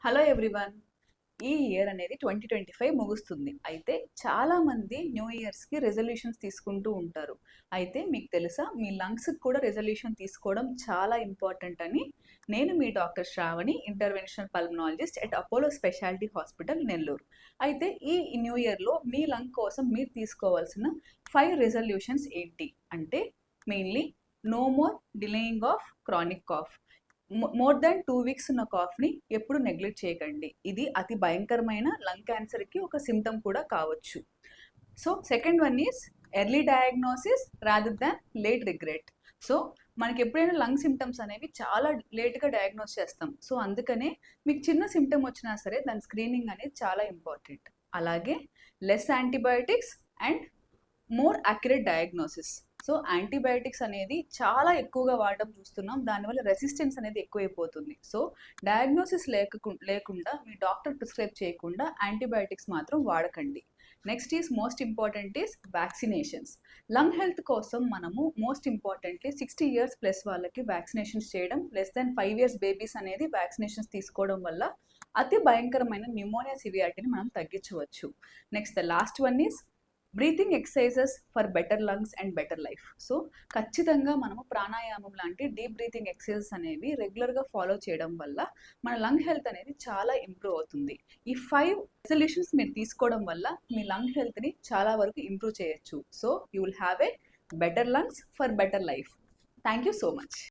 Hello everyone. ఈ year అనేది 2025 ముగుస్తుంది. అయితే చాలామంది న్యూ ఇయర్స్కి రెజల్యూషన్స్ తీసుకుంటూ ఉంటారు. అయితే మీకు తెలుసా, మీ లంగ్స్కి కూడా రెజల్యూషన్ తీసుకోవడం చాలా ఇంపార్టెంట్ అని. నేను మీ doctor Shravani, interventional pulmonologist at Apollo specialty hospital, Nellore. అయితే ఈ న్యూ ఇయర్లో మీ లంగ్ కోసం మీరు తీసుకోవాల్సిన 5 రెజల్యూషన్స్ ఏంటి అంటే, mainly no more delaying of chronic cough. More than 2 weeks ఉన్న కాఫ్ని ఎప్పుడు నెగ్లెక్ట్ చేయకండి. ఇది అతి భయంకరమైన లంగ్ క్యాన్సర్కి ఒక సిమ్టమ్ కూడా కావచ్చు. So second one is early diagnosis rather than late regret. So మనకి ఎప్పుడైనా లంగ్ సిమ్టమ్స్ అనేవి చాలా లేట్గా డయాగ్నోస్ చేస్తాం. సో అందుకనే మీకు చిన్న సిమ్టమ్ వచ్చినా సరే దాని స్క్రీనింగ్ అనేది చాలా ఇంపార్టెంట్. అలాగే less antibiotics and more accurate diagnosis. So antibiotics అనేది చాలా ఎక్కువగా వాడడం చూస్తున్నాం, దానివల్ల రెసిస్టెన్స్ అనేది ఎక్కువైపోతుంది. సో డయాగ్నోసిస్ లేకుండా మీ డాక్టర్ ప్రిస్క్రైబ్ చేయకుండా యాంటీబయాటిక్స్ మాత్రం వాడకండి. Next is most important is vaccinations. Lung health కోసం మనము మోస్ట్ ఇంపార్టెంట్లీ 60 ఇయర్స్ ప్లస్ వాళ్ళకి వ్యాక్సినేషన్స్ చేయడం, లెస్ దాన్ 5 ఇయర్స్ బేబీస్ అనేది వ్యాక్సినేషన్స్ తీసుకోవడం వల్ల అతి భయంకరమైన న్యూమోనియా సివియారిటీని మనం తగ్గించవచ్చు. Next the last one is breathing exercises for better lungs and better life. So ఖచ్చితంగా మనము ప్రాణాయామం లాంటి డీప్ బ్రీతింగ్ ఎక్సర్సైజెస్ అనేవి రెగ్యులర్గా ఫాలో చేయడం వల్ల మన లంగ్ హెల్త్ అనేది చాలా ఇంప్రూవ్ అవుతుంది. ఈ 5 రెజల్యూషన్స్ మీరు తీసుకోవడం వల్ల మీ లంగ్ హెల్త్ని చాలా వరకు ఇంప్రూవ్ చేయొచ్చు. So you will have a better lungs for better life. Thank you so much.